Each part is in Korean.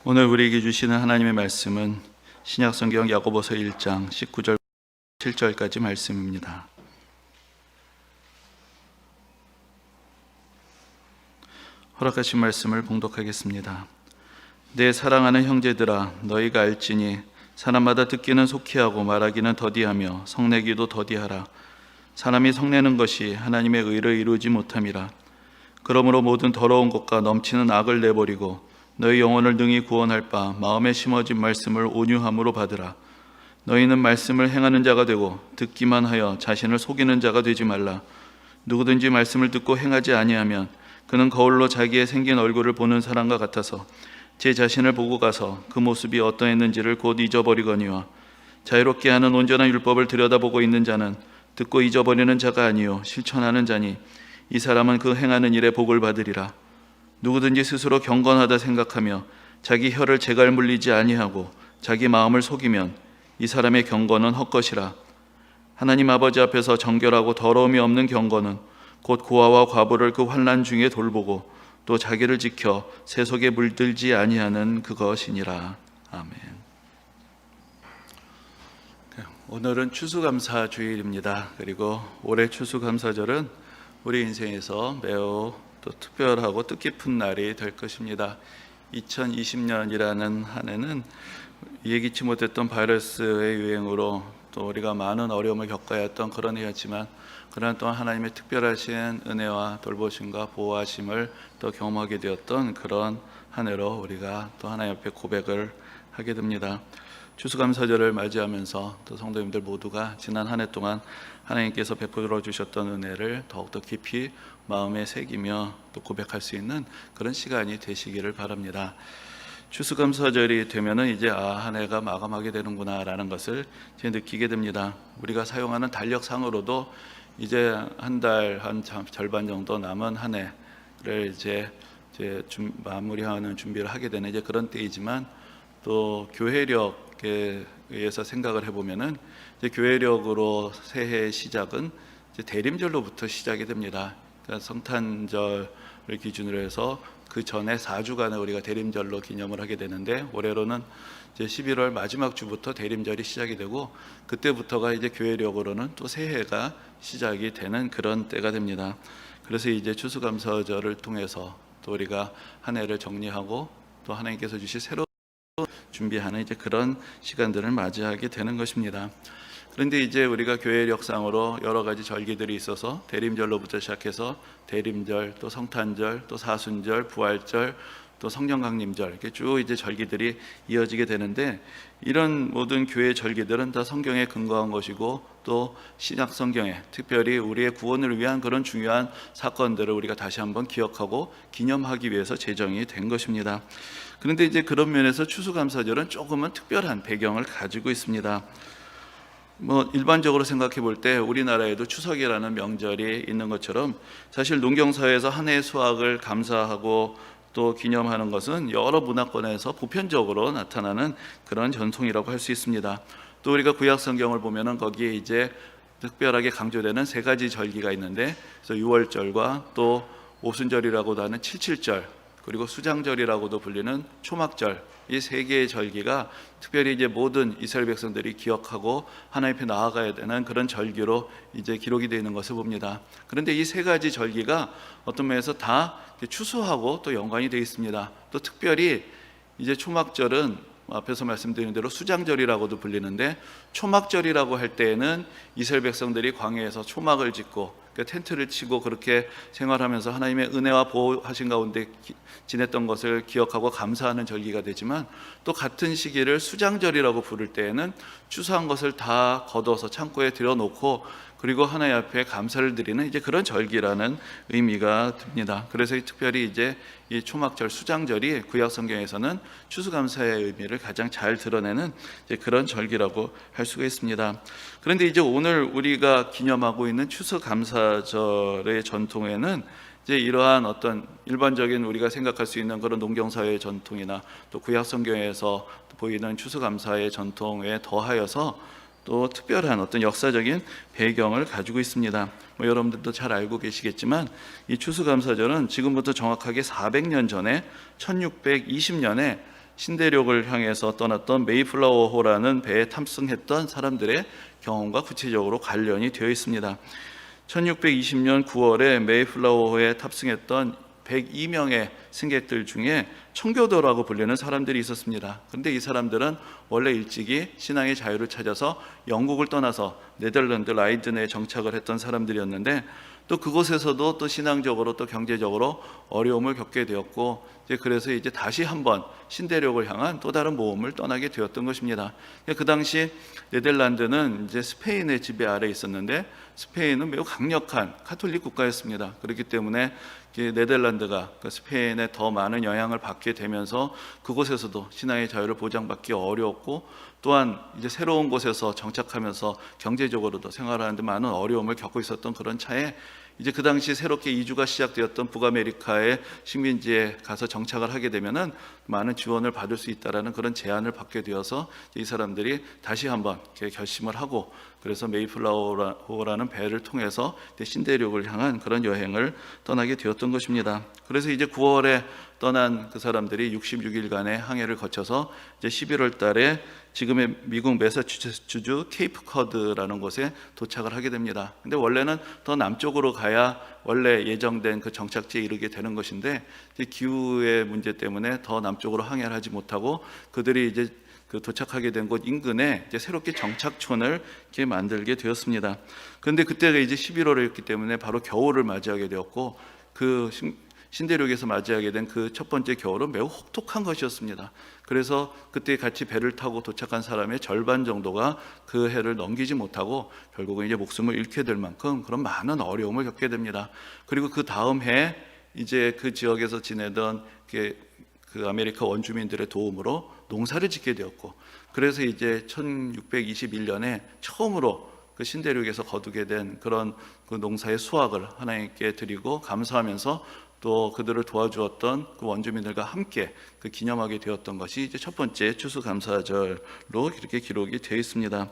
오늘 우리에게 주시는 하나님의 말씀은 신약성경 야고보서 1장 19절 7절까지 말씀입니다. 허락하신 말씀을 봉독하겠습니다. 내 사랑하는 형제들아, 너희가 알지니 사람마다 듣기는 속히 하고 말하기는 더디하며 성내기도 더디하라. 사람이 성내는 것이 하나님의 의를 이루지 못함이라. 그러므로 모든 더러운 것과 넘치는 악을 내버리고 너희 영혼을 능히 구원할 바 마음에 심어진 말씀을 온유함으로 받으라. 너희는 말씀을 행하는 자가 되고 듣기만 하여 자신을 속이는 자가 되지 말라. 누구든지 말씀을 듣고 행하지 아니하면 그는 거울로 자기의 생긴 얼굴을 보는 사람과 같아서 제 자신을 보고 가서 그 모습이 어떠했는지를 곧 잊어버리거니와 자유롭게 하는 온전한 율법을 들여다보고 있는 자는 듣고 잊어버리는 자가 아니요 실천하는 자니 이 사람은 그 행하는 일에 복을 받으리라. 누구든지 스스로 경건하다 생각하며 자기 혀를 재갈 물리지 아니하고 자기 마음을 속이면 이 사람의 경건은 헛것이라. 하나님 아버지 앞에서 정결하고 더러움이 없는 경건은 곧 고아와 과부를 그 환난 중에 돌보고 또 자기를 지켜 세속에 물들지 아니하는 그것이니라. 아멘. 오늘은 추수감사 주일입니다. 그리고 올해 추수감사절은 우리 인생에서 매우 또 특별하고 뜻깊은 날이 될 것입니다. 2020년이라는 한 해는 예기치 못했던 바이러스의 유행으로 또 우리가 많은 어려움을 겪어야 했던 그런 해였지만 그러한 또한 하나님의 특별하신 은혜와 돌보심과 보호하심을 또 경험하게 되었던 그런 한 해로 우리가 또 하나님 앞에 고백을 하게 됩니다. 추수감사절을 맞이하면서 또 성도님들 모두가 지난 한 해 동안 하나님께서 베풀어 주셨던 은혜를 더욱더 깊이 마음에 새기며 또 고백할 수 있는 그런 시간이 되시기를 바랍니다. 추수감사절이 되면은 이제 한 해가 마감하게 되는구나라는 것을 이제 느끼게 됩니다. 우리가 사용하는 달력상으로도 이제 한 달 한 절반 정도 남은 한 해를 이제 마무리하는 준비를 하게 되는 이제 그런 때이지만 또 교회력에 의해서 생각을 해보면은 이제 교회력으로 새해의 시작은 이제 대림절로부터 시작이 됩니다. 그러니까 성탄절을 기준으로 해서 그 전에 4주간을 우리가 대림절로 기념을 하게 되는데 올해로는 이제 11월 마지막 주부터 대림절이 시작이 되고 그때부터가 이제 교회력으로는 또 새해가 시작이 되는 그런 때가 됩니다. 그래서 이제 추수감사절을 통해서 또 우리가 한 해를 정리하고 또 하나님께서 주실 새로운 준비하는 이제 그런 시간들을 맞이하게 되는 것입니다. 그런데 이제 우리가 교회력상으로 여러 가지 절기들이 있어서 대림절로부터 시작해서 대림절, 또 성탄절, 또 사순절, 부활절, 또 성령강림절 이렇게 쭉 이제 절기들이 이어지게 되는데 이런 모든 교회 절기들은 다 성경에 근거한 것이고 또 신약 성경에 특별히 우리의 구원을 위한 그런 중요한 사건들을 우리가 다시 한번 기억하고 기념하기 위해서 제정이 된 것입니다. 그런데 이제 그런 면에서 추수감사절은 조금은 특별한 배경을 가지고 있습니다. 일반적으로 생각해 볼 때 우리나라에도 추석이라는 명절이 있는 것처럼 사실 농경사회에서 한 해의 수확을 감사하고 또 기념하는 것은 여러 문화권에서 보편적으로 나타나는 그런 전통이라고 할 수 있습니다. 또 우리가 구약 성경을 보면은 거기에 이제 특별하게 강조되는 세 가지 절기가 있는데 그래서 유월절과 또 오순절이라고도 하는 칠칠절 그리고 수장절이라고도 불리는 초막절 이 세 개의 절기가 특별히 이제 모든 이스라엘 백성들이 기억하고 하나님 앞에 나아가야 되는 그런 절기로 이제 기록이 되어 있는 것을 봅니다. 그런데 이 세 가지 절기가 어떤 면에서 다 추수하고 또 연관이 되어 있습니다. 또 특별히 이제 초막절은 앞에서 말씀드린 대로 수장절이라고도 불리는데 초막절이라고 할 때에는 이스라엘 백성들이 광야에서 초막을 짓고 텐트를 치고 그렇게 생활하면서 하나님의 은혜와 보호하신 가운데 지냈던 것을 기억하고 감사하는 절기가 되지만 또 같은 시기를 수장절이라고 부를 때에는 추수한 것을 다 걷어서 창고에 들여놓고 그리고 하나님 앞에 감사를 드리는 이제 그런 절기라는 의미가 듭니다. 그래서 특별히 이제 이 초막절 수장절이 구약 성경에서는 추수감사의 의미를 가장 잘 드러내는 이제 그런 절기라고 할 수가 있습니다. 그런데 이제 오늘 우리가 기념하고 있는 추수감사절의 전통에는 이제 이러한 어떤 일반적인 우리가 생각할 수 있는 그런 농경사회의 전통이나 또 구약 성경에서 보이는 추수감사의 전통에 더하여서 또 특별한 어떤 역사적인 배경을 가지고 있습니다. 여러분들도 잘 알고 계시겠지만 이 추수감사절은 지금부터 정확하게 400년 전에 1620년에 신대륙을 향해서 떠났던 메이플라워호라는 배에 탑승했던 사람들의 경험과 구체적으로 관련이 되어 있습니다. 1620년 9월에 메이플라워호에 탑승했던 102명의 승객들 중에 청교도라고 불리는 사람들이 있었습니다. 그런데 이 사람들은 원래 일찍이 신앙의 자유를 찾아서 영국을 떠나서 네덜란드 라이든에 정착을 했던 사람들이었는데, 또 그곳에서도 또 신앙적으로 또 경제적으로 어려움을 겪게 되었고, 그래서 이제 다시 한번 신대륙을 향한 또 다른 모험을 떠나게 되었던 것입니다. 그 당시 네덜란드는 이제 스페인의 지배 아래에 있었는데, 스페인은 매우 강력한 카톨릭 국가였습니다. 그렇기 때문에 네덜란드가 스페인에 더 많은 영향을 받게 되면서 그곳에서도 신앙의 자유를 보장받기 어려웠고, 또한 이제 새로운 곳에서 정착하면서 경제적으로도 생활하는 데 많은 어려움을 겪고 있었던 그런 차에, 이제 그 당시 새롭게 이주가 시작되었던 북아메리카의 식민지에 가서 정착을 하게 되면은 많은 지원을 받을 수 있다라는 그런 제안을 받게 되어서 이 사람들이 다시 한번 결심을 하고, 그래서 메이플라워라는 배를 통해서 신대륙을 향한 그런 여행을 떠나게 되었던 것입니다. 그래서 이제 9월에 떠난 그 사람들이 66일간의 항해를 거쳐서 이제 11월 달에 지금의 미국 매사추세츠주 케이프 커드라는 곳에 도착을 하게 됩니다. 근데 원래는 더 남쪽으로 가야 원래 예정된 그 정착지에 이르게 되는 것인데, 기후의 문제 때문에 더 남쪽으로 항해를 하지 못하고 그들이 이제 그 도착하게 된 곳 인근에 이제 새롭게 정착촌을 이렇게 만들게 되었습니다. 그런데 그때가 이제 11월이었기 때문에 바로 겨울을 맞이하게 되었고, 그 신대륙에서 맞이하게 된 그 첫 번째 겨울은 매우 혹독한 것이었습니다. 그래서 그때 같이 배를 타고 도착한 사람의 절반 정도가 그 해를 넘기지 못하고 결국은 이제 목숨을 잃게 될 만큼 그런 많은 어려움을 겪게 됩니다. 그리고 그 다음 해 이제 그 지역에서 지내던 그 아메리카 원주민들의 도움으로 농사를 짓게 되었고, 그래서 이제 1621년에 처음으로 그 신대륙에서 거두게 된 그런 그 농사의 수확을 하나님께 드리고 감사하면서 또 그들을 도와주었던 그 원주민들과 함께 그 기념하게 되었던 것이 이제 첫 번째 추수감사절로 이렇게 기록이 되어 있습니다.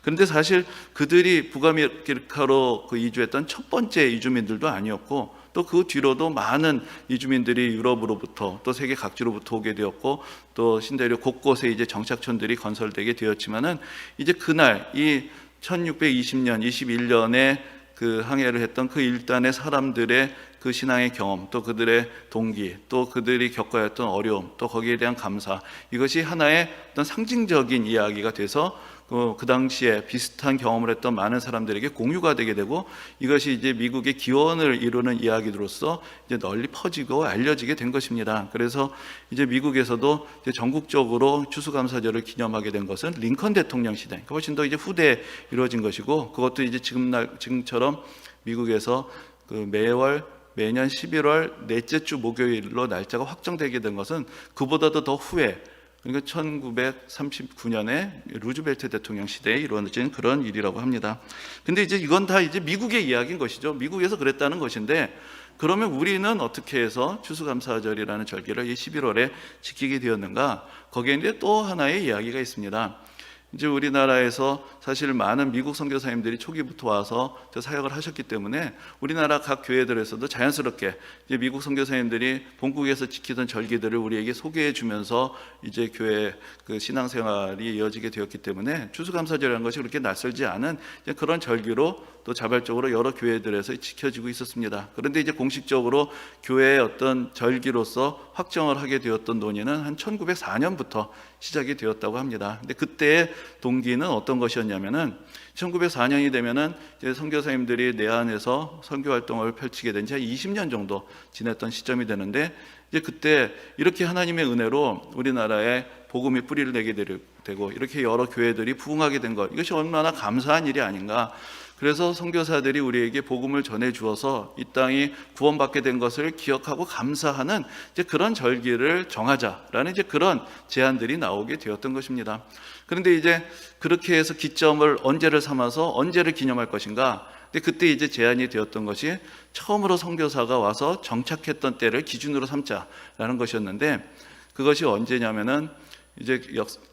그런데 사실 그들이 북아메리카로 그 이주했던 첫 번째 이주민들도 아니었고, 또 그 뒤로도 많은 이주민들이 유럽으로부터 또 세계 각지로부터 오게 되었고, 또 신대륙 곳곳에 이제 정착촌들이 건설되게 되었지만은, 이제 그날 이 1620년 21년에 그 항해를 했던 그 일단의 사람들의 그 신앙의 경험, 또 그들의 동기, 또 그들이 겪어야 했던 어려움, 또 거기에 대한 감사, 이것이 하나의 어떤 상징적인 이야기가 돼서 그 당시에 비슷한 경험을 했던 많은 사람들에게 공유가 되게 되고, 이것이 이제 미국의 기원을 이루는 이야기로서 이제 널리 퍼지고 알려지게 된 것입니다. 그래서 이제 미국에서도 이제 전국적으로 추수감사절을 기념하게 된 것은 링컨 대통령 시대, 훨씬 더 이제 후대에 이루어진 것이고, 그것도 이제 지금처럼 미국에서 그 매년 11월 넷째 주 목요일로 날짜가 확정되게 된 것은 그보다도 더 후에, 그러니까 1939년에 루즈벨트 대통령 시대에 이루어진 그런 일이라고 합니다. 근데 이제 이건 다 이제 미국의 이야기인 것이죠. 미국에서 그랬다는 것인데, 그러면 우리는 어떻게 해서 추수감사절이라는 절기를 이 11월에 지키게 되었는가? 거기에 이제 또 하나의 이야기가 있습니다. 이제 우리나라에서 사실 많은 미국 선교사님들이 초기부터 와서 사역을 하셨기 때문에 우리나라 각 교회들에서도 자연스럽게 이제 미국 선교사님들이 본국에서 지키던 절기들을 우리에게 소개해 주면서 이제 교회 그 신앙생활이 이어지게 되었기 때문에 추수감사절이라는 것이 그렇게 낯설지 않은 이제 그런 절기로 또 자발적으로 여러 교회들에서 지켜지고 있었습니다. 그런데 이제 공식적으로 교회의 어떤 절기로서 확정을 하게 되었던 논의는 한 1904년부터 시작이 되었다고 합니다. 근데 그때의 동기는 어떤 것이었냐면은 1904년이 되면은 이제 선교사님들이 내한에서 선교 활동을 펼치게 된 지 한 20년 정도 지냈던 시점이 되는데, 이제 그때 이렇게 하나님의 은혜로 우리나라에 복음이 뿌리를 내게 되고 이렇게 여러 교회들이 부흥하게 된 것, 이것이 얼마나 감사한 일이 아닌가. 그래서 선교사들이 우리에게 복음을 전해 주어서 이 땅이 구원받게 된 것을 기억하고 감사하는 이제 그런 절기를 정하자라는 이제 그런 제안들이 나오게 되었던 것입니다. 그런데 이제 그렇게 해서 기점을 언제를 삼아서 언제를 기념할 것인가? 근데 그때 이제 제안이 되었던 것이 처음으로 선교사가 와서 정착했던 때를 기준으로 삼자라는 것이었는데, 그것이 언제냐면은 이제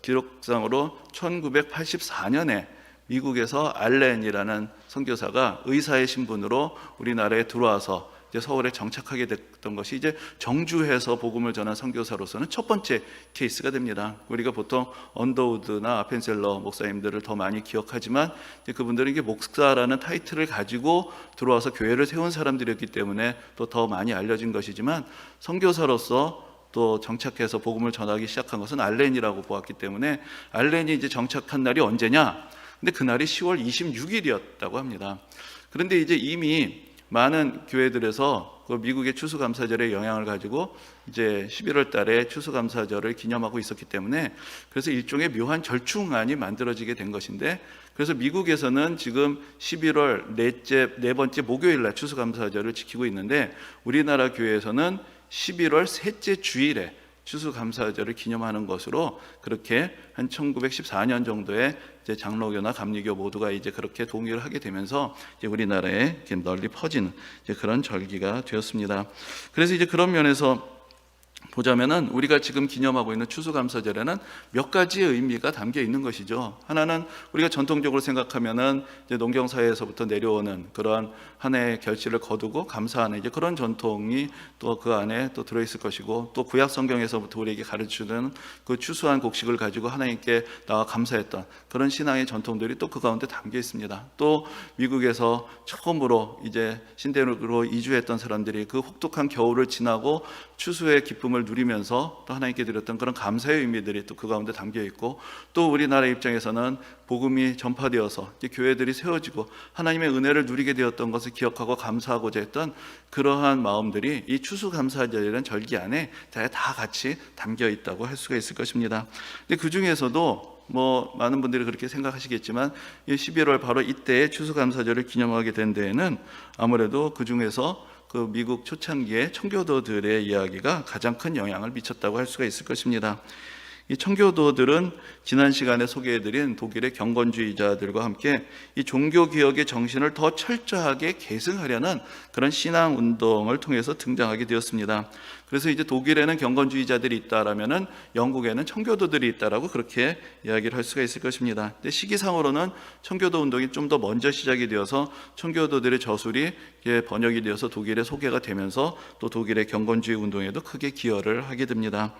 기록상으로 1984년에 미국에서 알렌이라는 선교사가 의사의 신분으로 우리나라에 들어와서 이제 서울에 정착하게 됐던 것이 이제 정주에서 복음을 전한 선교사로서는 첫 번째 케이스가 됩니다. 우리가 보통 언더우드나 아펜셀러 목사님들을 더 많이 기억하지만 이제 그분들은 이게 목사라는 타이틀을 가지고 들어와서 교회를 세운 사람들이었기 때문에 또 더 많이 알려진 것이지만 선교사로서 또 정착해서 복음을 전하기 시작한 것은 알렌이라고 보았기 때문에 알렌이 이제 정착한 날이 언제냐? 근데 그날이 10월 26일이었다고 합니다. 그런데 이제 이미 많은 교회들에서 그 미국의 추수감사절의 영향을 가지고 이제 11월 달에 추수감사절을 기념하고 있었기 때문에 그래서 일종의 묘한 절충안이 만들어지게 된 것인데, 그래서 미국에서는 지금 11월 네 번째 목요일 날 추수감사절을 지키고 있는데 우리나라 교회에서는 11월 셋째 주일에 추수감사절을 기념하는 것으로 그렇게 한 1914년 정도에 이제 장로교나 감리교 모두가 이제 그렇게 동의를 하게 되면서 이제 우리나라에 이렇게 널리 퍼지는 이제 그런 절기가 되었습니다. 그래서 이제 그런 면에서 보자면은 우리가 지금 기념하고 있는 추수감사절에는 몇 가지의 의미가 담겨 있는 것이죠. 하나는 우리가 전통적으로 생각하면은 이제 농경사회에서부터 내려오는 그러한 한 해의 결실을 거두고 감사하는 이제 그런 전통이 또 그 안에 또 들어있을 것이고, 또 구약 성경에서부터 우리에게 가르치는 그 추수한 곡식을 가지고 하나님께 나와 감사했던 그런 신앙의 전통들이 또 그 가운데 담겨 있습니다. 또 미국에서 처음으로 이제 신대륙으로 이주했던 사람들이 그 혹독한 겨울을 지나고 추수의 기쁨을 누리면서 또 하나님께 드렸던 그런 감사의 의미들이 또 그 가운데 담겨 있고, 또 우리나라 입장에서는 복음이 전파되어서 이제 교회들이 세워지고 하나님의 은혜를 누리게 되었던 것을 기억하고 감사하고자 했던 그러한 마음들이 이 추수감사절이라는 절기 안에 다 같이 담겨 있다고 할 수가 있을 것입니다. 근데 그 중에서도 뭐 많은 분들이 그렇게 생각하시겠지만 이 11월 바로 이때의 추수감사절을 기념하게 된 데에는 아무래도 그 중에서 그 미국 초창기의 청교도들의 이야기가 가장 큰 영향을 미쳤다고 할 수가 있을 것입니다. 이 청교도들은 지난 시간에 소개해드린 독일의 경건주의자들과 함께 이 종교개혁의 정신을 더 철저하게 계승하려는 그런 신앙운동을 통해서 등장하게 되었습니다. 그래서 이제 독일에는 경건주의자들이 있다라면은 영국에는 청교도들이 있다라고 그렇게 이야기를 할 수가 있을 것입니다. 근데 시기상으로는 청교도 운동이 좀 더 먼저 시작이 되어서 청교도들의 저술이 번역이 되어서 독일에 소개가 되면서 또 독일의 경건주의 운동에도 크게 기여를 하게 됩니다.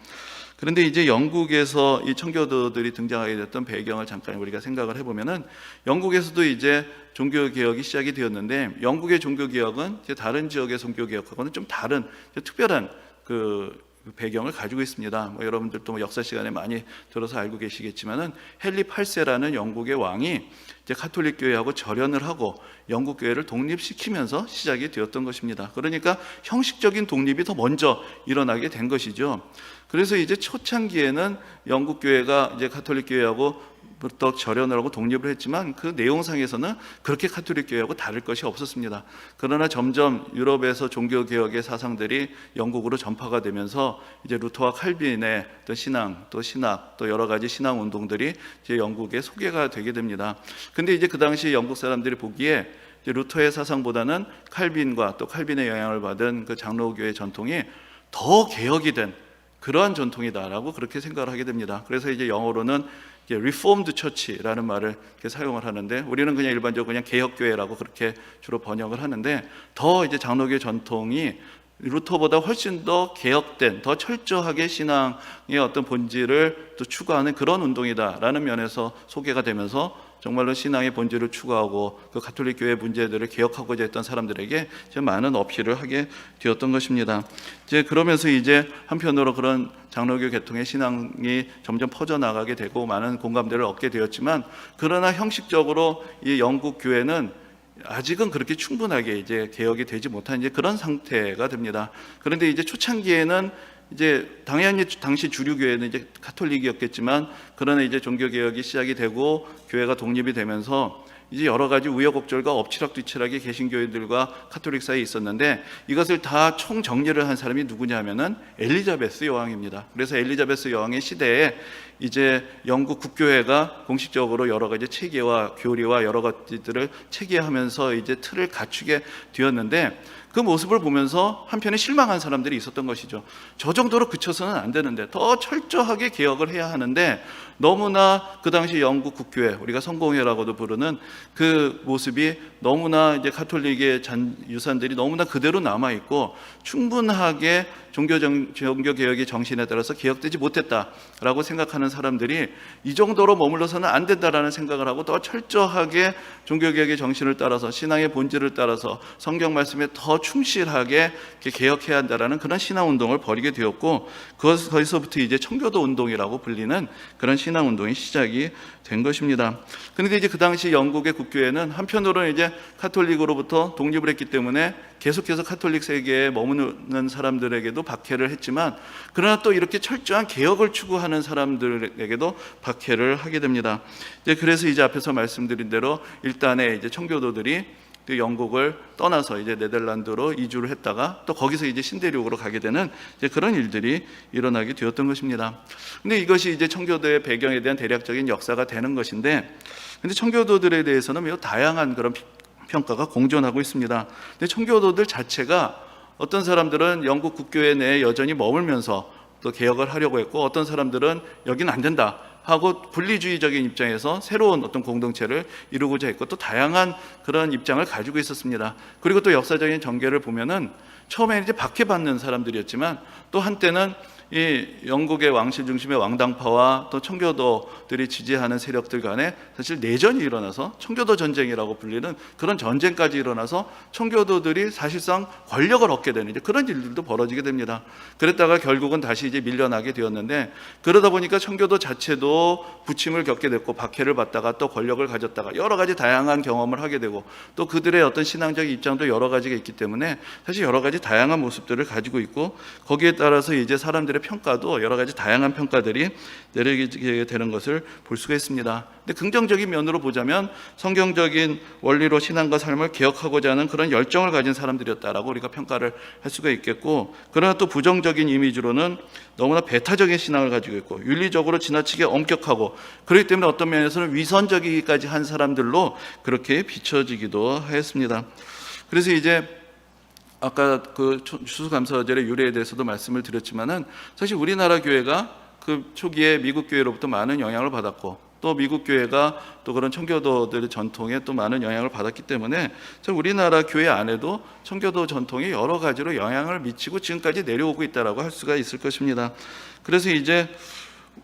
그런데 이제 영국에서 이 청교도들이 등장하게 됐던 배경을 잠깐 우리가 생각을 해보면은 영국에서도 이제 종교개혁이 시작이 되었는데, 영국의 종교개혁은 이제 다른 지역의 종교개혁하고는 좀 다른 특별한 그 배경을 가지고 있습니다. 뭐 여러분들도 뭐 역사 시간에 많이 들어서 알고 계시겠지만은 헨리 8세라는 영국의 왕이 이제 가톨릭 교회하고 절연을 하고 영국 교회를 독립시키면서 시작이 되었던 것입니다. 그러니까 형식적인 독립이 더 먼저 일어나게 된 것이죠. 그래서 이제 초창기에는 영국 교회가 이제 가톨릭 교회하고 부터 절연을 하고 독립을 했지만 그 내용상에서는 그렇게 가톨릭 교회하고 다를 것이 없었습니다. 그러나 점점 유럽에서 종교개혁의 사상들이 영국으로 전파가 되면서 이제 루터와 칼빈의 또 신앙, 또 신학, 또 여러 가지 신앙 운동들이 이제 영국에 소개가 되게 됩니다. 근데 이제 그 당시 영국 사람들이 보기에 이제 루터의 사상보다는 칼빈과 또 칼빈의 영향을 받은 그 장로교의 전통이 더 개혁이 된 그러한 전통이다라고 그렇게 생각을 하게 됩니다. 그래서 이제 영어로는 리포음드 처치라는 말을 이렇게 사용을 하는데, 우리는 그냥 일반적으로 그냥 개혁교회라고 그렇게 주로 번역을 하는데, 더 이제 장로교 전통이 루터보다 훨씬 더 개혁된, 더 철저하게 신앙의 어떤 본질을 또 추구하는 그런 운동이다라는 면에서 소개가 되면서 정말로 신앙의 본질을 추구하고 그 가톨릭 교회 문제들을 개혁하고자 했던 사람들에게 많은 어필을 하게 되었던 것입니다. 이제 그러면서 이제 한편으로 그런 장로교 계통의 신앙이 점점 퍼져나가게 되고 많은 공감대를 얻게 되었지만, 그러나 형식적으로 이 영국 교회는 아직은 그렇게 충분하게 이제 개혁이 되지 못한 이제 그런 상태가 됩니다. 그런데 이제 초창기에는 이제 당연히 당시 주류 교회는 이제 가톨릭이었겠지만, 그러나 이제 종교 개혁이 시작이 되고 교회가 독립이 되면서 이제 여러 가지 우여곡절과 엎치락뒤치락이 개신교회들과 카톨릭 사이에 있었는데, 이것을 다 총정리를 한 사람이 누구냐면은 엘리자베스 여왕입니다. 그래서 엘리자베스 여왕의 시대에 이제 영국 국교회가 공식적으로 여러 가지 체계와 교리와 여러 가지들을 체계하면서 이제 틀을 갖추게 되었는데, 그 모습을 보면서 한편에 실망한 사람들이 있었던 것이죠. 저 정도로 그쳐서는 안 되는데 더 철저하게 개혁을 해야 하는데 너무나 그 당시 영국 국교회, 우리가 성공회라고도 부르는 그 모습이 너무나 이제 가톨릭의 유산들이 너무나 그대로 남아 있고 충분하게 종교개혁의 정신에 따라서 개혁되지 못했다라고 생각하는 사람들이 이 정도로 머물러서는 안 된다라는 생각을 하고 더 철저하게 종교개혁의 정신을 따라서 신앙의 본질을 따라서 성경 말씀에 더 충실하게 개혁해야 한다라는 그런 신앙운동을 벌이게 되었고, 거기서부터 이제 청교도 운동이라고 불리는 그런 신앙운동이 시작이 된 것입니다. 그런데 이제 그 당시 영국의 국교회는 한편으로는 이제 카톨릭으로부터 독립을 했기 때문에 계속해서 카톨릭 세계에 머무는 사람들에게도 박해를 했지만, 그러나 또 이렇게 철저한 개혁을 추구하는 사람들에게도 박해를 하게 됩니다. 그래서 이제 앞에서 말씀드린 대로 일단에 이제 청교도들이 그 영국을 떠나서 이제 네덜란드로 이주를 했다가 또 거기서 이제 신대륙으로 가게 되는 이제 그런 일들이 일어나게 되었던 것입니다. 근데 이것이 이제 청교도의 배경에 대한 대략적인 역사가 되는 것인데, 근데 청교도들에 대해서는 매우 다양한 그런 평가가 공존하고 있습니다. 근데 청교도들 자체가 어떤 사람들은 영국 국교회 내에 여전히 머물면서 또 개혁을 하려고 했고, 어떤 사람들은 여기는 안 된다 하고 분리주의적인 입장에서 새로운 어떤 공동체를 이루고자 했고, 또 다양한 그런 입장을 가지고 있었습니다. 그리고 또 역사적인 전개를 보면은 처음에는 이제 박해받는 사람들이었지만 또 한때는 이 영국의 왕실 중심의 왕당파와 또 청교도들이 지지하는 세력들 간에 사실 내전이 일어나서 청교도 전쟁이라고 불리는 그런 전쟁까지 일어나서 청교도들이 사실상 권력을 얻게 되는 이제 그런 일들도 벌어지게 됩니다. 그랬다가 결국은 다시 이제 밀려나게 되었는데, 그러다 보니까 청교도 자체도 부침을 겪게 됐고 박해를 받다가 또 권력을 가졌다가 여러 가지 다양한 경험을 하게 되고, 또 그들의 어떤 신앙적인 입장도 여러 가지가 있기 때문에 사실 여러 가지 다양한 모습들을 가지고 있고, 거기에 따라서 이제 사람들의 평가도 여러 가지 다양한 평가들이 내리게 되는 것을 볼 수가 있습니다. 근데 긍정적인 면으로 보자면 성경적인 원리로 신앙과 삶을 개혁하고자 하는 그런 열정을 가진 사람들이었다라고 우리가 평가를 할 수가 있겠고, 그러나 또 부정적인 이미지로는 너무나 배타적인 신앙을 가지고 있고 윤리적으로 지나치게 엄격하고, 그렇기 때문에 어떤 면에서는 위선적이기까지 한 사람들로 그렇게 비춰지기도 하였습니다. 그래서 이제 아까 그 추수감사절의 유래에 대해서도 말씀을 드렸지만은, 사실 우리나라 교회가 그 초기에 미국 교회로부터 많은 영향을 받았고, 또 미국 교회가 또 그런 청교도들의 전통에 또 많은 영향을 받았기 때문에 우리나라 교회 안에도 청교도 전통이 여러 가지로 영향을 미치고 지금까지 내려오고 있다라고 할 수가 있을 것입니다. 그래서 이제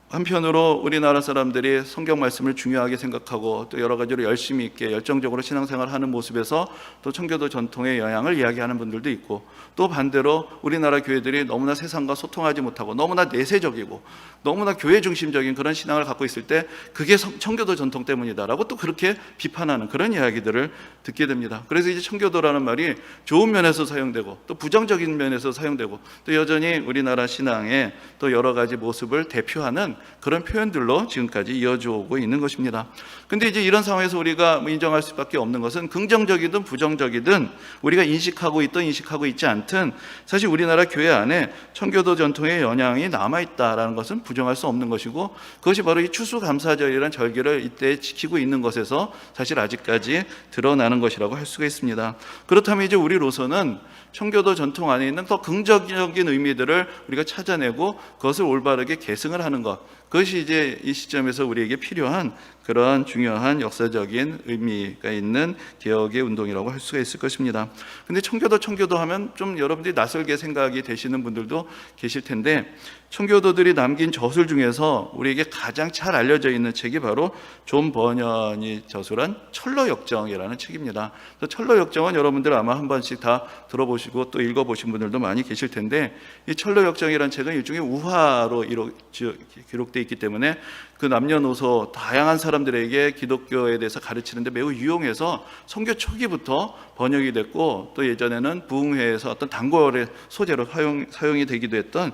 한편으로 우리나라 사람들이 성경 말씀을 중요하게 생각하고 또 여러 가지로 열심히 있게 열정적으로 신앙생활을 하는 모습에서 또 청교도 전통의 영향을 이야기하는 분들도 있고, 또 반대로 우리나라 교회들이 너무나 세상과 소통하지 못하고 너무나 내세적이고 너무나 교회 중심적인 그런 신앙을 갖고 있을 때 그게 청교도 전통 때문이다라고 또 그렇게 비판하는 그런 이야기들을 듣게 됩니다. 그래서 이제 청교도라는 말이 좋은 면에서 사용되고 또 부정적인 면에서 사용되고, 또 여전히 우리나라 신앙의 또 여러 가지 모습을 대표하는 그런 표현들로 지금까지 이어져 오고 있는 것입니다. 근데 이제 이런 상황에서 우리가 인정할 수밖에 없는 것은 긍정적이든 부정적이든 우리가 인식하고 있든 인식하고 있지 않든 사실 우리나라 교회 안에 청교도 전통의 영향이 남아있다라는 것은 부정할 수 없는 것이고, 그것이 바로 이 추수감사절이라는 절기를 이때 지키고 있는 것에서 사실 아직까지 드러나는 것이라고 할 수가 있습니다. 그렇다면 이제 우리로서는 청교도 전통 안에 있는 더 긍정적인 의미들을 우리가 찾아내고 그것을 올바르게 계승을 하는 것, 그것이 이제 이 시점에서 우리에게 필요한 그런 중요한 역사적인 의미가 있는 개혁의 운동이라고 할 수가 있을 것입니다. 근데 청교도 하면 좀 여러분들이 낯설게 생각이 되시는 분들도 계실 텐데, 청교도들이 남긴 저술 중에서 우리에게 가장 잘 알려져 있는 책이 바로 존 버년이 저술한 철로역정이라는 책입니다. 철로역정은 여러분들 아마 한 번씩 다 들어보시고 또 읽어보신 분들도 많이 계실 텐데, 이 철로역정이라는 책은 일종의 우화로 기록되어 있기 때문에 그 남녀노소 다양한 사람들에게 기독교에 대해서 가르치는데 매우 유용해서 선교 초기부터 번역이 됐고, 또 예전에는 부흥회에서 어떤 단골의 소재로 사용이 되기도 했던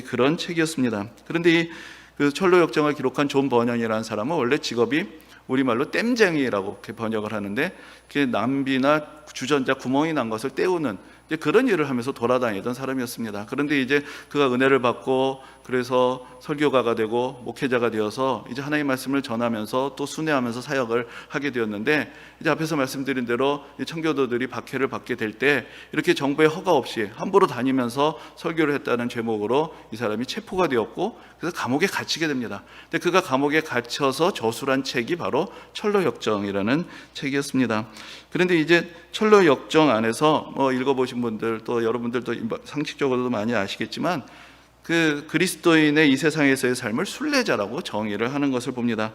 그런 책이었습니다. 그런데 그 철로역정을 기록한 존 버년이라는 사람은 원래 직업이 우리말로 땜쟁이라고 이렇게 번역을 하는데, 그 남비나 주전자 구멍이 난 것을 때우는 그런 일을 하면서 돌아다니던 사람이었습니다. 그런데 이제 그가 은혜를 받고 그래서 설교가가 되고 목회자가 되어서 이제 하나님의 말씀을 전하면서 또 순회하면서 사역을 하게 되었는데, 이제 앞에서 말씀드린 대로 청교도들이 박해를 받게 될 때 이렇게 정부의 허가 없이 함부로 다니면서 설교를 했다는 제목으로 이 사람이 체포가 되었고, 그래서 감옥에 갇히게 됩니다. 근데 그가 감옥에 갇혀서 저술한 책이 바로 철로역정이라는 책이었습니다. 그런데 이제 철로역정 안에서 읽어보신 분들, 또 여러분들도 상식적으로도 많이 아시겠지만, 그 그리스도인의 이 세상에서의 삶을 순례자라고 정의를 하는 것을 봅니다.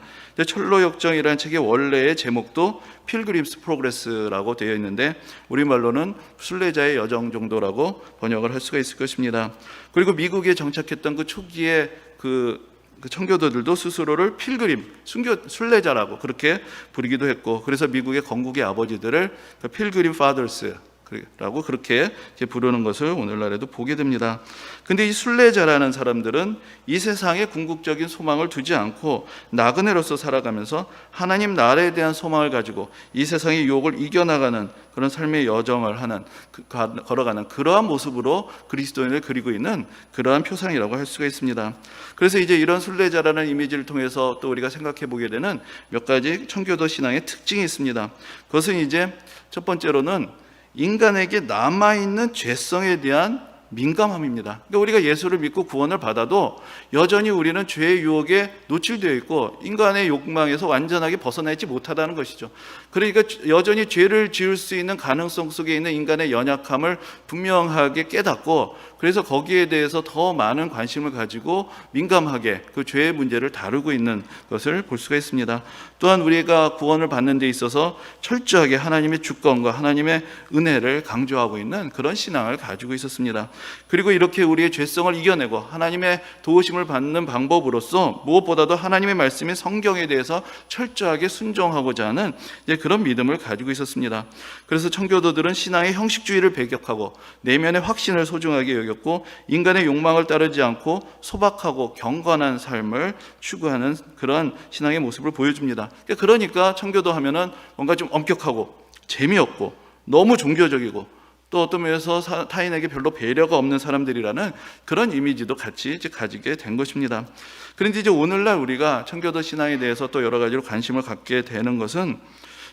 철로역정이라는 책의 원래의 제목도 필그림스 프로그레스라고 되어 있는데, 우리말로는 순례자의 여정 정도라고 번역을 할 수가 있을 것입니다. 그리고 미국에 정착했던 그 초기에 그 청교도들도 스스로를 필그림, 순례자라고 그렇게 부르기도 했고, 그래서 미국의 건국의 아버지들을 필그림 파더스 라고 그렇게 부르는 것을 오늘날에도 보게 됩니다. 근데 이 순례자라는 사람들은 이 세상에 궁극적인 소망을 두지 않고 나그네로서 살아가면서 하나님 나라에 대한 소망을 가지고 이 세상의 유혹을 이겨나가는 그런 삶의 여정을 걸어가는 그러한 모습으로 그리스도인을 그리고 있는 그러한 표상이라고 할 수가 있습니다. 그래서 이제 이런 순례자라는 이미지를 통해서 또 우리가 생각해 보게 되는 몇 가지 청교도 신앙의 특징이 있습니다. 그것은 이제 첫 번째로는 인간에게 남아있는 죄성에 대한 민감함입니다. 그러니까 우리가 예수를 믿고 구원을 받아도 여전히 우리는 죄의 유혹에 노출되어 있고 인간의 욕망에서 완전하게 벗어나지 못하다는 것이죠. 그러니까 여전히 죄를 지을 수 있는 가능성 속에 있는 인간의 연약함을 분명하게 깨닫고, 그래서 거기에 대해서 더 많은 관심을 가지고 민감하게 그 죄의 문제를 다루고 있는 것을 볼 수가 있습니다. 또한 우리가 구원을 받는 데 있어서 철저하게 하나님의 주권과 하나님의 은혜를 강조하고 있는 그런 신앙을 가지고 있었습니다. 그리고 이렇게 우리의 죄성을 이겨내고 하나님의 도우심을 받는 방법으로서 무엇보다도 하나님의 말씀인 성경에 대해서 철저하게 순종하고자 하는 그런 믿음을 가지고 있었습니다. 그래서 청교도들은 신앙의 형식주의를 배격하고 내면의 확신을 소중하게 여겼고, 인간의 욕망을 따르지 않고 소박하고 경건한 삶을 추구하는 그런 신앙의 모습을 보여줍니다. 그러니까 청교도 하면은 뭔가 좀 엄격하고 재미없고 너무 종교적이고 또 어떤 면에서 타인에게 별로 배려가 없는 사람들이라는 그런 이미지도 같이 가지게 된 것입니다. 그런데 이제 오늘날 우리가 청교도 신앙에 대해서 또 여러 가지로 관심을 갖게 되는 것은,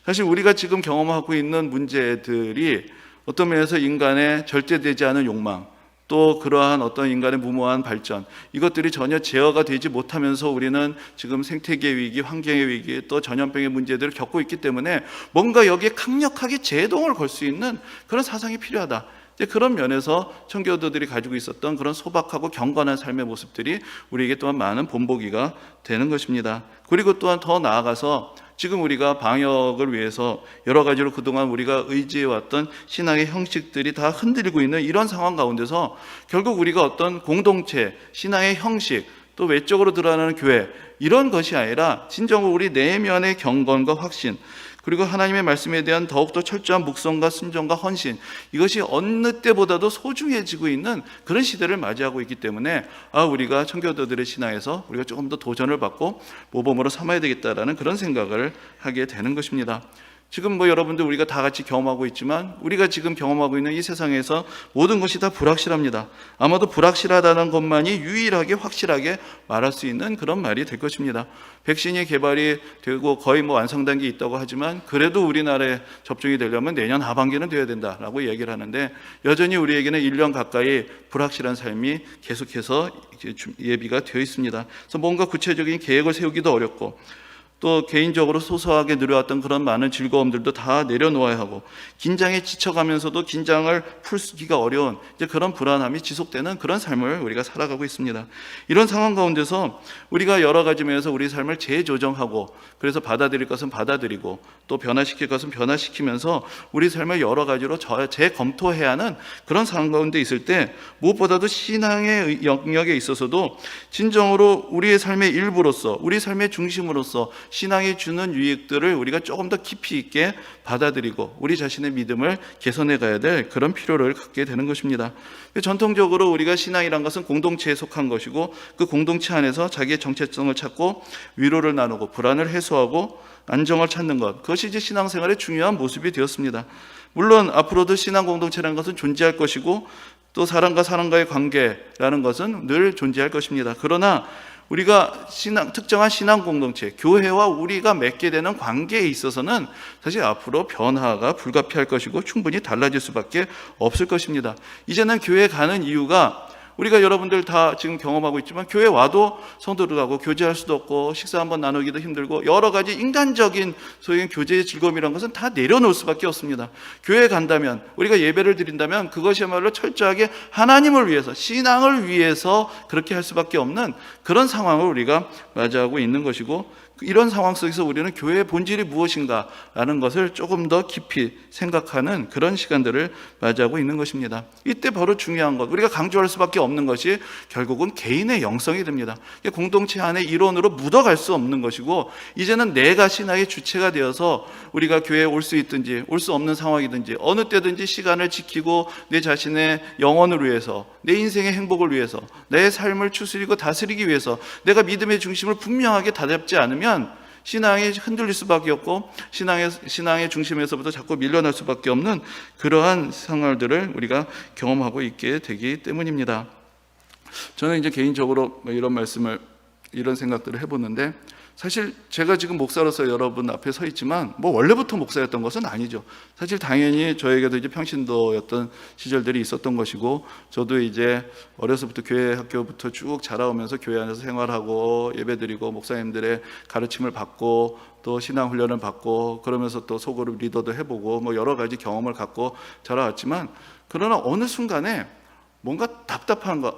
사실 우리가 지금 경험하고 있는 문제들이 어떤 면에서 인간의 절제되지 않은 욕망, 또 그러한 어떤 인간의 무모한 발전, 이것들이 전혀 제어가 되지 못하면서 우리는 지금 생태계 위기, 환경의 위기, 또 전염병의 문제들을 겪고 있기 때문에 뭔가 여기에 강력하게 제동을 걸 수 있는 그런 사상이 필요하다. 그런 면에서 청교도들이 가지고 있었던 그런 소박하고 경건한 삶의 모습들이 우리에게 또한 많은 본보기가 되는 것입니다. 그리고 또한 더 나아가서 지금 우리가 방역을 위해서 여러 가지로 그동안 우리가 의지해왔던 신앙의 형식들이 다 흔들리고 있는 이런 상황 가운데서 결국 우리가 어떤 공동체, 신앙의 형식, 또 외적으로 드러나는 교회, 이런 것이 아니라 진정으로 우리 내면의 경건과 확신, 그리고 하나님의 말씀에 대한 더욱더 철저한 묵성과 순종과 헌신, 이것이 어느 때보다도 소중해지고 있는 그런 시대를 맞이하고 있기 때문에 우리가 청교도들의 신앙에서 우리가 조금 더 도전을 받고 모범으로 삼아야 되겠다라는 그런 생각을 하게 되는 것입니다. 지금 여러분들 우리가 다 같이 경험하고 있지만, 우리가 지금 경험하고 있는 이 세상에서 모든 것이 다 불확실합니다. 아마도 불확실하다는 것만이 유일하게 확실하게 말할 수 있는 그런 말이 될 것입니다. 백신이 개발이 되고 거의 완성 단계에 있다고 하지만, 그래도 우리나라에 접종이 되려면 내년 하반기는 돼야 된다라고 얘기를 하는데, 여전히 우리에게는 1년 가까이 불확실한 삶이 계속해서 예비가 되어 있습니다. 그래서 뭔가 구체적인 계획을 세우기도 어렵고, 또 개인적으로 소소하게 누려왔던 그런 많은 즐거움들도 다 내려놓아야 하고, 긴장에 지쳐가면서도 긴장을 풀기가 어려운 그런 불안함이 지속되는 그런 삶을 우리가 살아가고 있습니다. 이런 상황 가운데서 우리가 여러 가지 면에서 우리 삶을 재조정하고, 그래서 받아들일 것은 받아들이고 또 변화시킬 것은 변화시키면서 우리 삶을 여러 가지로 재검토해야 하는 그런 상황 가운데 있을 때, 무엇보다도 신앙의 영역에 있어서도 진정으로 우리의 삶의 일부로서, 우리 삶의 중심으로서 신앙이 주는 유익들을 우리가 조금 더 깊이 있게 받아들이고 우리 자신의 믿음을 개선해 가야 될 그런 필요를 갖게 되는 것입니다. 전통적으로 우리가 신앙이란 것은 공동체에 속한 것이고, 그 공동체 안에서 자기의 정체성을 찾고 위로를 나누고 불안을 해소하고 안정을 찾는 것, 그것이 이제 신앙생활의 중요한 모습이 되었습니다. 물론 앞으로도 신앙 공동체라는 것은 존재할 것이고, 또 사람과 사람과의 관계라는 것은 늘 존재할 것입니다. 그러나 우리가 특정한 신앙 공동체, 교회와 우리가 맺게 되는 관계에 있어서는 사실 앞으로 변화가 불가피할 것이고 충분히 달라질 수밖에 없을 것입니다. 이제는 교회 가는 이유가 우리가 여러분들 다 지금 경험하고 있지만 교회 와도 성도들하고 교제할 수도 없고 식사 한번 나누기도 힘들고 여러 가지 인간적인 소위 교제의 즐거움이라는 것은 다 내려놓을 수밖에 없습니다. 교회 간다면, 우리가 예배를 드린다면 그것이야말로 철저하게 하나님을 위해서, 신앙을 위해서 그렇게 할 수밖에 없는 그런 상황을 우리가 맞이하고 있는 것이고, 이런 상황 속에서 우리는 교회의 본질이 무엇인가라는 것을 조금 더 깊이 생각하는 그런 시간들을 맞이하고 있는 것입니다. 이때 바로 중요한 것, 우리가 강조할 수밖에 없는 것이 결국은 개인의 영성이 됩니다. 공동체 안에 일원으로 묻어갈 수 없는 것이고, 이제는 내가 신앙의 주체가 되어서 우리가 교회에 올 수 있든지 올 수 없는 상황이든지 어느 때든지 시간을 지키고 내 자신의 영혼을 위해서, 내 인생의 행복을 위해서, 내 삶을 추스리고 다스리기 위해서 내가 믿음의 중심을 분명하게 다잡지 않으면 신앙이 흔들릴 수밖에 없고 신앙의 중심에서부터 자꾸 밀려날 수밖에 없는 그러한 상황들을 우리가 경험하고 있게 되기 때문입니다. 저는 이제 개인적으로 이런 생각들을 해보는데, 사실 제가 지금 목사로서 여러분 앞에 서 있지만 원래부터 목사였던 것은 아니죠. 사실 당연히 저에게도 이제 평신도였던 시절들이 있었던 것이고, 저도 이제 어려서부터 교회 학교부터 쭉 자라오면서 교회 안에서 생활하고 예배드리고 목사님들의 가르침을 받고 또 신앙 훈련을 받고 그러면서 또 소그룹 리더도 해보고 여러 가지 경험을 갖고 자라왔지만, 그러나 어느 순간에 뭔가 답답한 거,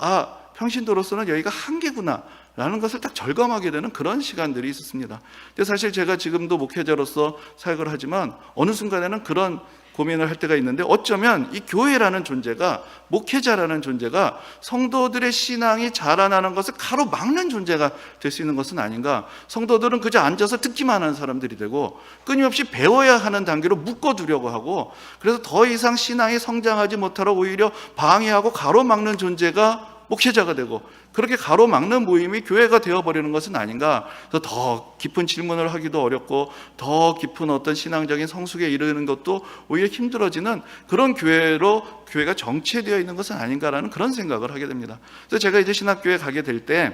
평신도로서는 여기가 한계구나 라는 것을 딱 절감하게 되는 그런 시간들이 있었습니다. 근데 사실 제가 지금도 목회자로서 사역을 하지만 어느 순간에는 그런 고민을 할 때가 있는데, 어쩌면 이 교회라는 존재가, 목회자라는 존재가 성도들의 신앙이 자라나는 것을 가로막는 존재가 될 수 있는 것은 아닌가. 성도들은 그저 앉아서 듣기만 하는 사람들이 되고 끊임없이 배워야 하는 단계로 묶어두려고 하고, 그래서 더 이상 신앙이 성장하지 못하러 오히려 방해하고 가로막는 존재가 목회자가 되고, 그렇게 가로막는 모임이 교회가 되어버리는 것은 아닌가. 그래서 더 깊은 질문을 하기도 어렵고 더 깊은 어떤 신앙적인 성숙에 이르는 것도 오히려 힘들어지는 그런 교회가 정체되어 있는 것은 아닌가라는 그런 생각을 하게 됩니다. 그래서 제가 이제 신학교에 가게 될 때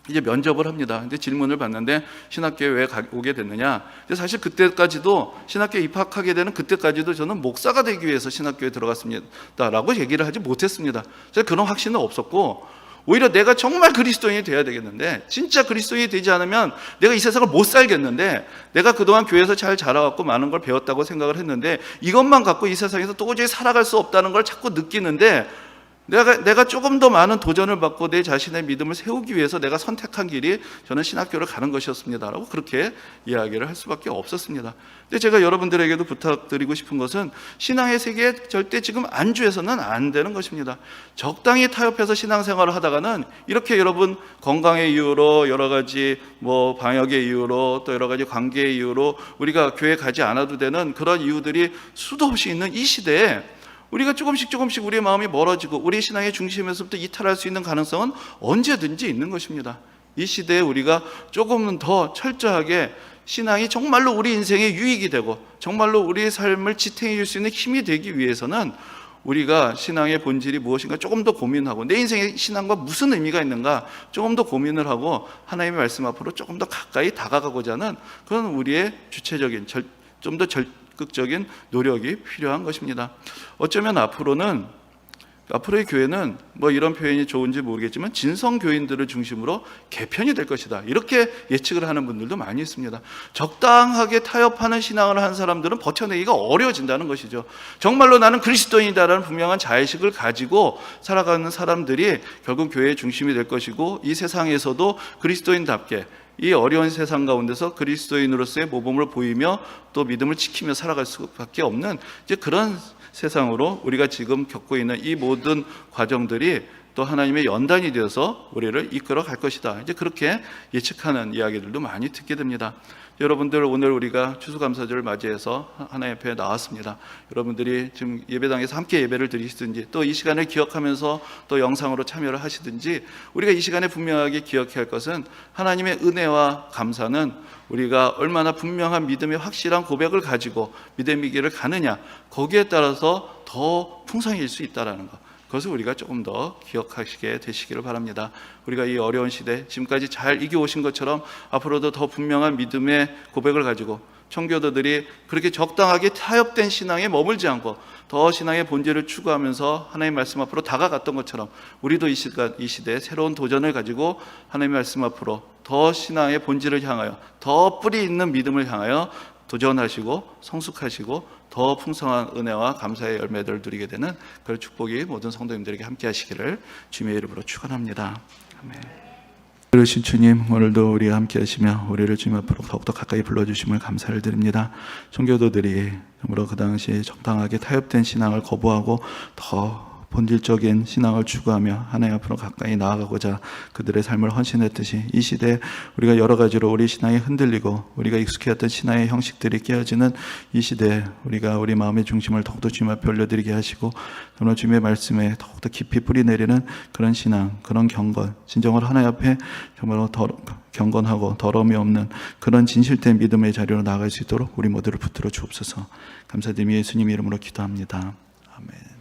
이제 면접을 합니다. 근데 질문을 받는데 신학교에 왜 오게 됐느냐. 근데 사실 그때까지도, 신학교에 입학하게 되는 그때까지도 저는 목사가 되기 위해서 신학교에 들어갔습니다라고 얘기를 하지 못했습니다. 제가 그런 확신은 없었고, 오히려 내가 정말 그리스도인이 돼야 되겠는데, 진짜 그리스도인이 되지 않으면 내가 이 세상을 못 살겠는데, 내가 그동안 교회에서 잘 자라왔고 많은 걸 배웠다고 생각을 했는데 이것만 갖고 이 세상에서 도저히 살아갈 수 없다는 걸 자꾸 느끼는데, 내가 조금 더 많은 도전을 받고 내 자신의 믿음을 세우기 위해서 내가 선택한 길이 저는 신학교를 가는 것이었습니다라고 그렇게 이야기를 할 수밖에 없었습니다. 근데 제가 여러분들에게도 부탁드리고 싶은 것은, 신앙의 세계에 절대 지금 안주해서는 안 되는 것입니다. 적당히 타협해서 신앙생활을 하다가는 이렇게 여러분 건강의 이유로, 여러 가지 방역의 이유로, 또 여러 가지 관계의 이유로 우리가 교회 가지 않아도 되는 그런 이유들이 수도 없이 있는 이 시대에 우리가 조금씩 우리의 마음이 멀어지고 우리 신앙의 중심에서부터 이탈할 수 있는 가능성은 언제든지 있는 것입니다. 이 시대에 우리가 조금은 더 철저하게 신앙이 정말로 우리 인생에 유익이 되고 정말로 우리의 삶을 지탱해 줄 수 있는 힘이 되기 위해서는 우리가 신앙의 본질이 무엇인가 조금 더 고민하고, 내 인생의 신앙과 무슨 의미가 있는가 조금 더 고민을 하고 하나님의 말씀 앞으로 조금 더 가까이 다가가고자 하는 그런 우리의 주체적인, 좀 더 적극적인 노력이 필요한 것입니다. 어쩌면 앞으로의 교회는 이런 표현이 좋은지 모르겠지만 진성교인들을 중심으로 개편이 될 것이다, 이렇게 예측을 하는 분들도 많이 있습니다. 적당하게 타협하는 신앙을 한 사람들은 버텨내기가 어려워진다는 것이죠. 정말로 나는 그리스도인이다라는 분명한 자의식을 가지고 살아가는 사람들이 결국 교회의 중심이 될 것이고, 이 세상에서도 그리스도인답게 이 어려운 세상 가운데서 그리스도인으로서의 모범을 보이며 또 믿음을 지키며 살아갈 수밖에 없는 이제 그런 세상으로 우리가 지금 겪고 있는 이 모든 과정들이 또 하나님의 연단이 되어서 우리를 이끌어 갈 것이다, 이제 그렇게 예측하는 이야기들도 많이 듣게 됩니다. 여러분들, 오늘 우리가 추수감사절을 맞이해서 하나님 앞에 나왔습니다. 여러분들이 지금 예배당에서 함께 예배를 드리시든지 또 이 시간을 기억하면서 또 영상으로 참여를 하시든지, 우리가 이 시간에 분명하게 기억해야 할 것은, 하나님의 은혜와 감사는 우리가 얼마나 분명한 믿음의 확실한 고백을 가지고 믿음의 길을 가느냐, 거기에 따라서 더 풍성해질 수 있다는 것, 그것을 우리가 조금 더 기억하시게 되시기를 바랍니다. 우리가 이 어려운 시대 지금까지 잘 이겨오신 것처럼 앞으로도 더 분명한 믿음의 고백을 가지고 청교도들이 그렇게 적당하게 타협된 신앙에 머물지 않고 더 신앙의 본질을 추구하면서 하나님의 말씀 앞으로 다가갔던 것처럼 우리도 이 시대에 새로운 도전을 가지고 하나님의 말씀 앞으로 더 신앙의 본질을 향하여 더 뿌리 있는 믿음을 향하여 도전하시고 성숙하시고 더 풍성한 은혜와 감사의 열매들을 누리게 되는 그런 축복이 모든 성도님들에게 함께 하시기를 주님의 이름으로 축원합니다. 아멘. 그러신 주님, 오늘도 우리와 함께 하시며 우리를 주님 앞으로 더욱더 가까이 불러주심을 감사를 드립니다. 청교도들이 정말로 그 당시에 적당하게 타협된 신앙을 거부하고 더 본질적인 신앙을 추구하며 하나님 앞으로 가까이 나아가고자 그들의 삶을 헌신했듯이 이 시대에 우리가 여러 가지로 우리 신앙이 흔들리고 우리가 익숙해왔던 신앙의 형식들이 깨어지는 이 시대에 우리가 우리 마음의 중심을 더욱더 주님 앞에 올려드리게 하시고 정말 주님의 말씀에 더욱더 깊이 뿌리내리는 그런 신앙, 그런 경건, 진정으로 하나님 앞에 정말로 경건하고 더러움이 없는 그런 진실된 믿음의 자리로 나아갈 수 있도록 우리 모두를 붙들어 주옵소서. 감사드리며 예수님 이름으로 기도합니다. 아멘.